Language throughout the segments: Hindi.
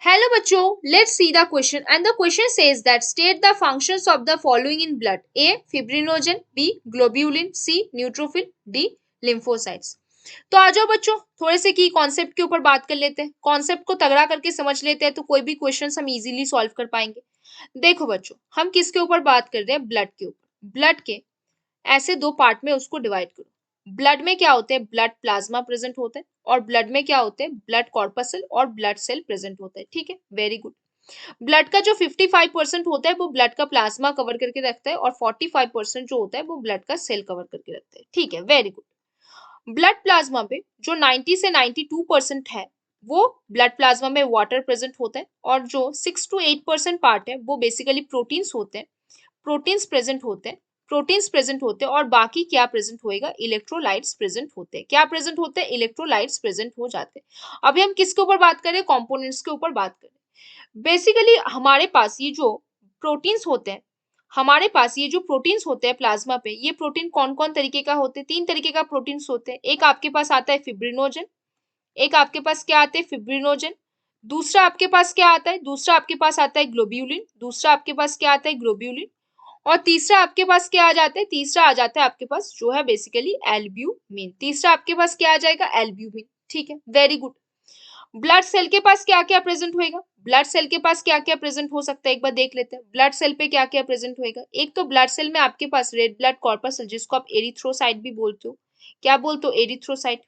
Hello बच्चों, let's see the question and the question says that state the functions of the following in blood. A. Fibrinogen, B. Globulin, C. Neutrophil, D. Lymphocytes. तो आ जाओ बच्चों, थोड़े से की कॉन्सेप्ट के ऊपर बात कर लेते हैं। कॉन्सेप्ट को तगड़ा करके समझ लेते हैं तो कोई भी क्वेश्चन हम इजीली सॉल्व कर पाएंगे। देखो बच्चों, हम किसके ऊपर बात कर रहे हैं? ब्लड के ऊपर। ब्लड के ऐसे दो पार्ट में उसको डिवाइड करो। ब्लड में क्या होते हैं? ब्लड प्लाज्मा प्रेजेंट होता है, और ब्लड में क्या होते हैं? ब्लड कॉर्पसल और ब्लड सेल प्रेजेंट होता है। ठीक है, वेरी गुड। ब्लड का जो 55% होता है वो ब्लड का प्लाज्मा कवर करके रखता है, और 45% जो होता है वो ब्लड का सेल कवर करके रखता है। ठीक है, वेरी गुड। ब्लड प्लाज्मा में जो 90 से 92% है वो ब्लड प्लाज्मा में वाटर प्रेजेंट होता है, और जो 6 to 8% पार्ट है वो बेसिकली प्रोटीन्स होते हैं। प्रोटीन्स प्रेजेंट होते हैं, प्रोटीन्स प्रेजेंट होते हैं, और बाकी क्या प्रेजेंट होएगा? इलेक्ट्रोलाइट्स प्रेजेंट होते हैं। क्या प्रेजेंट होते हैं? इलेक्ट्रोलाइट्स प्रेजेंट हो जाते हैं। अभी हम किसके ऊपर बात करें? कंपोनेंट्स के ऊपर बात करें। बेसिकली हमारे पास ये जो प्रोटीन्स होते हैं, हमारे पास ये जो प्रोटीन्स होते हैं प्लाज्मा पे, ये प्रोटीन कौन कौन तरीके का होते हैं? 3 तरीके का प्रोटीन्स होते हैं। एक आपके पास आता है फिब्रिनोजन, एक आपके पास क्या आते हैं? फिब्रिनोजन। दूसरा आपके पास क्या आता है? दूसरा आपके पास आता है ग्लोब्यूलिन। दूसरा आपके पास क्या आता है? ग्लोब्यूलिन। और तीसरा आपके पास क्या आ जाता है? तीसरा आ जाता है आपके पास जो है बेसिकली एल्ब्यूमिन। तीसरा आपके पास क्या आ जाएगा? एल्ब्यूमिन। ठीक है, वेरी गुड। ब्लड सेल के पास क्या क्या प्रेजेंट होएगा? ब्लड सेल के पास क्या क्या प्रेजेंट हो सकता है एक बार देख लेते हैं। ब्लड सेल पे क्या क्या प्रेजेंट होएगा? एक तो ब्लड सेल में आपके पास रेड ब्लड कॉर्पसल, जिसको आप एरिथ्रोसाइट भी बोलते हो। क्या बोलते हो? एरिथ्रोसाइट।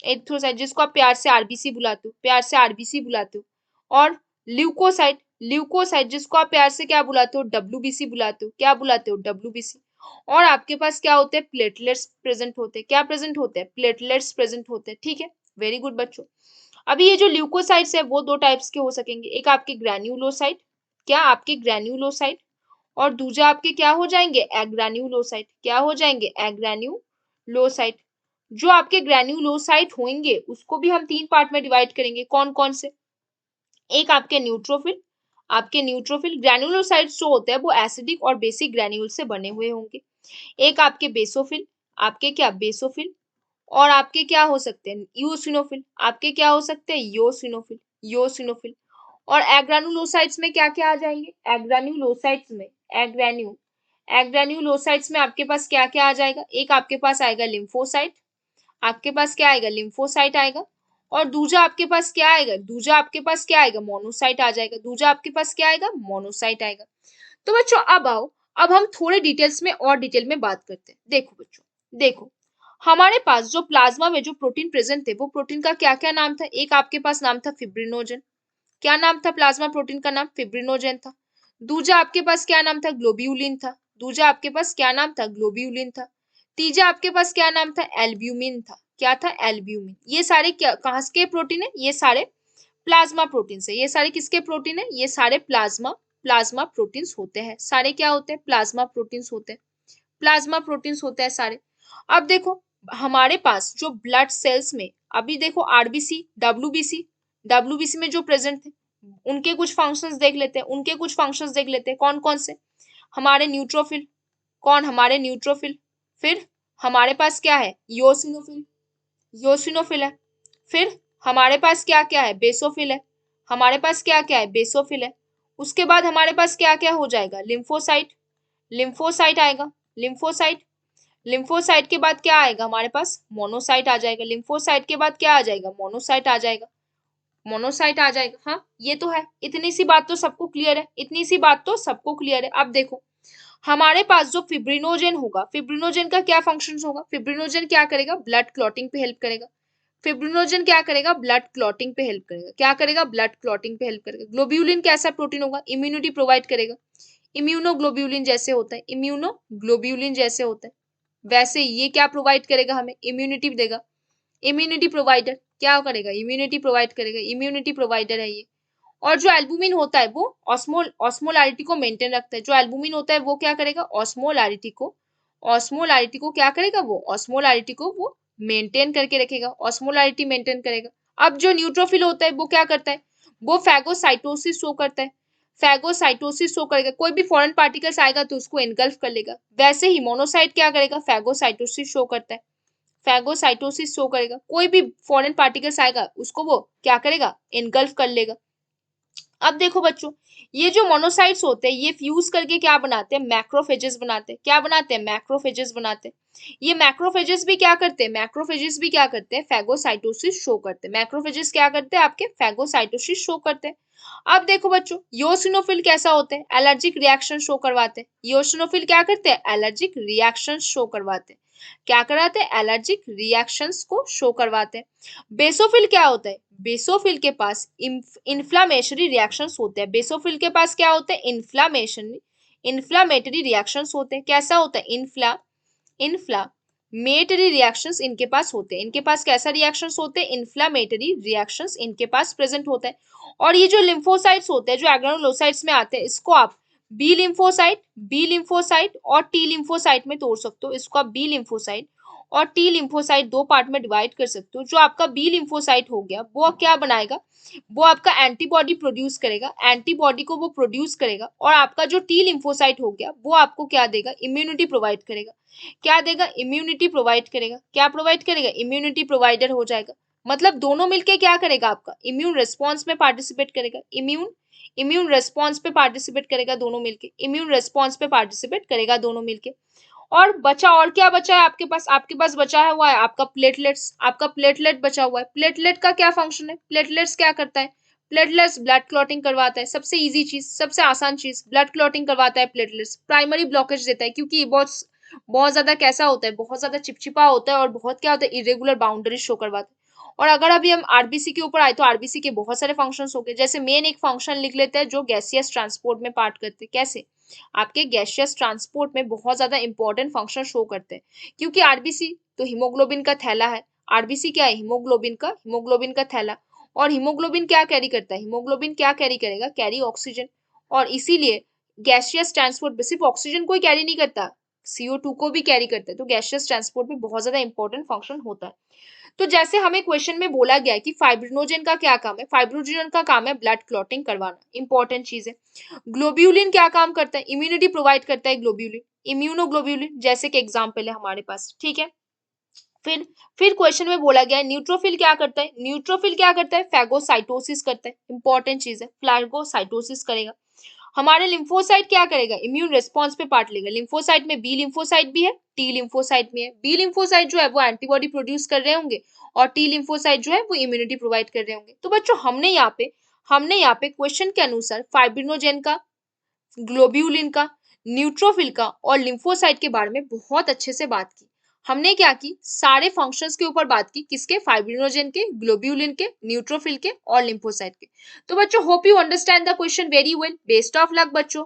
एरिथ्रोसाइट जिसको आप प्यार से आरबीसी बुलाते हो, प्यार से आरबीसी बुलाते हो। और ल्यूकोसाइट, ल्यूकोसाइट जिसको आप प्यार से क्या बुलाते हो? डब्ल्यूबीसी बुलाते हो। क्या बुलाते हो? डब्ल्यूबीसी। और आपके पास क्या होते हैं? प्लेटलेट्स प्रेजेंट होते हैं। क्या प्रेजेंट होते हैं? प्लेटलेट्स प्रेजेंट होते हैं। ठीक है, वेरी गुड बच्चों। अभी ये जो ल्यूकोसाइट्स है वो दो टाइप्स के हो सकेंगे। एक आपके ग्रैन्युलोसाइट, क्या आपके ग्रैन्युलोसाइट, और दूसरा आपके क्या हो जाएंगे? एग्रैन्युलोसाइट। क्या हो जाएंगे? एग्रैन्युलोसाइट। जो आपके ग्रैन्युलोसाइट होंगे उसको भी हम 3 पार्ट में डिवाइड करेंगे। कौन कौन से? एक आपके न्यूट्रोफिल, आपके न्यूट्रोफिल ग्रैन्युलोसाइट्स जो होते हैं वो एसिडिक और बेसिक ग्रैन्यूल से बने हुए होंगे। एक आपके बेसोफिल, आपके क्या? बेसोफिल। और आपके क्या हो सकते हैं? यूसिनोफिल। आपके क्या हो सकते हैं? Eosinophil, eosinophil. और एग्रानुलोसाइट्स में क्या क्या आ जाएंगे? एग्रानुलोसाइट्स में एग्रान्युलोसाइट्स में आपके पास क्या क्या आ जाएगा? एक आपके पास आएगा लिम्फोसाइट, आपके पास क्या आएगा? लिम्फोसाइट आएगा। और दूसरा आपके पास क्या आएगा? दूसरा आपके पास क्या आएगा? मोनोसाइट आ जाएगा। दूसरा आपके पास क्या आएगा? मोनोसाइट आएगा। तो बच्चों अब आओ, अब हम थोड़े डिटेल्स में और डिटेल में बात करते हैं। देखो बच्चों, देखो हमारे पास जो प्लाज्मा में जो प्रोटीन प्रेजेंट थे वो प्रोटीन का क्या क्या नाम था? एक आपके पास नाम था फिब्रिनोजन। क्या नाम था प्लाज्मा प्रोटीन का? नाम फिब्रिनोजन था। दूसरा आपके पास क्या नाम था? ग्लोब्यूलिन था। दूसरा आपके पास क्या नाम था? ग्लोब्यूलिन था। तीसरा आपके पास क्या नाम था? एल्ब्यूमिन था। क्या था? एल्ब्यूमिन। ये सारे क्या कहाँ के प्रोटीन है? ये सारे प्लाज्मा प्रोटीन है। ये सारे किसके प्रोटीन है? ये सारे प्लाज्मा प्लाज्मा प्रोटीन्स होते हैं। सारे क्या होते हैं? प्लाज्मा प्रोटीन्स होते हैं। प्लाज्मा प्रोटीन्स होते हैं सारे। अब देखो हमारे पास जो ब्लड सेल्स में, अभी देखो आरबीसी, डब्ल्यूबीसी, डब्ल्यूबीसी में जो प्रेजेंट थे उनके कुछ फंक्शंस देख लेते हैं। उनके कुछ फंक्शंस देख लेते हैं। कौन कौन से? हमारे न्यूट्रोफिल। कौन? हमारे न्यूट्रोफिल। फिर हमारे पास क्या है? योसिनोफिल, योसिनोफिल है। फिर हमारे पास क्या क्या है? बेसोफिल है। हमारे पास क्या क्या है? बेसोफिल है। उसके बाद हमारे पास क्या क्या हो जाएगा? लिम्फोसाइट, लिम्फोसाइट आएगा। लिम्फोसाइट, लिम्फोसाइट के बाद क्या आएगा हमारे पास? मोनोसाइट आ जाएगा। लिम्फोसाइट के बाद क्या आ जाएगा? मोनोसाइट आ जाएगा। मोनोसाइट आ जाएगा। हाँ ये तो है, इतनी सी बात तो सबको क्लियर है, इतनी सी बात तो सबको क्लियर है। अब देखो हमारे पास जो फिब्रिनोजन होगा, फिब्रिनोजन का क्या फंक्शन होगा? फिब्रिनोजन क्या करेगा? ब्लड क्लॉटिंग पे हेल्प करेगा। फिब्रिनोजन क्या करेगा? ब्लड क्लॉटिंग पे हेल्प करेगा। क्या करेगा? ब्लड क्लॉटिंग पे हेल्प करेगा। ग्लोब्यूलिन कैसा प्रोटीन होगा? इम्यूनिटी प्रोवाइड करेगा। इम्यूनोग्लोब्यूलिन जैसे होता है, इम्यूनोग्लोब्यूलिन जैसे होता है वैसे ये क्या प्रोवाइड करेगा? हमें इम्यूनिटी देगा। इम्यूनिटी प्रोवाइडर क्या करेगा? इम्यूनिटी प्रोवाइड करेगा। इम्यूनिटी प्रोवाइडर है ये। और जो एल्बुमिन होता है वो ऑस्मोलारिटी को मेंटेन रखता है। जो एल्बुमिन होता है वो क्या करेगा? ऑस्मोलारिटी को क्या करेगा? वो ऑस्मोलारिटी को वो मेंटेन करके रखेगा, ऑस्मोलारिटी मेंटेन करेगा। अब जो न्यूट्रोफिल होता है वो क्या करता है? वो फैगोसाइटोसिस शो करता है। फैगोसाइटोसिस शो करेगा, कोई भी फॉरेन पार्टिकल्स आएगा तो उसको एनगल्फ कर लेगा। वैसे ही मोनोसाइट क्या करेगा? फैगोसाइटोसिस शो करता है। फैगोसाइटोसिस शो करेगा, कोई भी फॉरेन पार्टिकल्स आएगा उसको वो क्या करेगा? एनगल्फ कर लेगा। अब देखो बच्चों, ये जो मोनोसाइट्स होते हैं ये फ्यूज करके क्या बनाते हैं, मैक्रोफेजेस बनाते हैं। क्या बनाते हैं, मैक्रोफेजेस बनाते हैं। ये मैक्रोफेजेस भी क्या करते हैं, मैक्रोफेजेस भी क्या करते हैं, फैगोसाइटोसिस शो करते हैं। मैक्रोफेजेस क्या करते हैं, आपके फैगोसाइटोसिस शो करते हैं। अब देखो बच्चों, योसिनोफिल कैसा होते हैं, एलर्जिक रिएक्शन शो करवाते हैं। योसिनोफिल क्या करते हैं, एलर्जिक रिएक्शन शो करवाते हैं। क्या कराते हैं, एलर्जिक रिएक्शंस को शो करवाते हैं। बेसोफिल क्या होता है, बेसोफिल के पास इन्फ्लामेशरी रिएक्शंस होते हैं। बेसोफिल के पास क्या होते हैं, इन्फ्लामेटरी रिएक्शंस होते हैं। कैसा होता है, इन्फ्लामेटरी रिएक्शंस इनके पास होते हैं। इनके पास कैसा रिएक्शंस होते हैं, इन्फ्लामेटरी रिएक्शंस इनके पास प्रेजेंट होता है। और ये जो लिम्फोसाइट्स होते हैं, जो एग्रानुलोसाइट्स में आते हैं, इसको आप बी लिम्फोसाइट और टी लिम्फोसाइट में तोड़ सकते हो। इसको आप बी लिम्फोसाइट और टी लिम्फोसाइट दो पार्ट में डिवाइड कर सकते हो। जो आपका बी लिम्फोसाइट हो गया वो क्या बनाएगा, वो आपका एंटीबॉडी प्रोड्यूस करेगा, एंटीबॉडी को वो प्रोड्यूस करेगा। और आपका जो टी लिम्फोसाइट हो गया वो आपको क्या देगा, इम्यूनिटी प्रोवाइड करेगा। क्या देगा, इम्यूनिटी प्रोवाइड करेगा। क्या प्रोवाइड करेगा, इम्यूनिटी प्रोवाइडर हो जाएगा। मतलब दोनों मिलके क्या करेगा, आपका इम्यून रिस्पॉन्स में पार्टिसिपेट करेगा। इम्यून रिस्पॉन्स पे पार्टिसिपेट करेगा दोनों मिलके, इम्यून रिस्पॉन्स पे पार्टिसिपेट करेगा दोनों मिलके। और बचा, और क्या बचा है आपके पास बचा है हुआ है आपका प्लेटलेट्स। आपका प्लेटलेट बचा हुआ है। प्लेटलेट का क्या फंक्शन है, प्लेटलेट्स क्या करता है, प्लेटलेट्स ब्लड क्लॉटिंग करवाता है। सबसे इजी चीज, सबसे आसान चीज, ब्लड क्लॉटिंग करवाता है प्लेटलेट्स। प्राइमरी ब्लॉकेज देता है, क्योंकि ये बहुत ज्यादा कैसा होता है, बहुत ज्यादा चिपचिपा होता है और बहुत क्या होता है, इरेगुलर बाउंड्री शो करवाता है। और अगर अभी हम आरबीसी के ऊपर आए तो आरबीसी के बहुत सारे फंक्शंस हो गए। जैसे मेन एक फंक्शन लिख लेते हैं जो गैसियस ट्रांसपोर्ट में पार्ट करते हैं। कैसे, आपके गैसियस ट्रांसपोर्ट में बहुत ज्यादा इंपॉर्टेंट फंक्शन शो करते हैं। क्योंकि आरबीसी तो हीमोग्लोबिन का थैला है। आरबीसी क्या है, हीमोग्लोबिन का थैला। और हीमोग्लोबिन क्या कैरी करता है, हीमोग्लोबिन क्या कैरी करेगा, कैरी ऑक्सीजन। और इसीलिए गैसियस ट्रांसपोर्ट सिर्फ ऑक्सीजन को ही कैरी नहीं करता, CO2 को भी कैरी करता है। तो गैसियस ट्रांसपोर्ट में बहुत ज्यादा इंपॉर्टेंट फंक्शन होता है। तो जैसे हमें क्वेश्चन में बोला गया है कि फाइब्रिनोजेन का क्या काम है, फाइब्रिनोजेन का काम है ब्लड क्लॉटिंग करवाना, इंपॉर्टेंट चीज है। ग्लोब्यूलिन क्या काम करता है, इम्यूनिटी प्रोवाइड करता है ग्लोब्यूलिन, इम्यूनोग्लोब्यूलिन जैसे कि एग्जाम्पल है हमारे पास, ठीक है। फिर क्वेश्चन में बोला गया है न्यूट्रोफिल क्या करता है, न्यूट्रोफिल क्या करता है, फैगोसाइटोसिस करता है, इंपॉर्टेंट चीज है, फैगोसाइटोसिस करेगा। हमारे लिम्फोसाइट क्या करेगा, इम्यून रिस्पॉन्स पे पार्ट लेगा। लिम्फोसाइट में बी लिम्फोसाइट भी है, टी लिम्फोसाइट भी है। बी लिम्फोसाइट जो है वो एंटीबॉडी प्रोड्यूस कर रहे होंगे और टी लिम्फोसाइट जो है वो इम्यूनिटी प्रोवाइड कर रहे होंगे। तो बच्चों हमने यहाँ पे क्वेश्चन के अनुसार फाइब्रिनोजेन का, ग्लोब्यूलिन का, न्यूट्रोफिल का और लिम्फोसाइट के बारे में बहुत अच्छे से बात की। हमने क्या की, सारे फंक्शंस के ऊपर बात की, किसके, फाइब्रिनोजेन के, ग्लोब्यूलिन के, न्यूट्रोफिल के और लिम्फोसाइट के। तो बच्चों hope you understand the question very well. Best of luck बच्चों।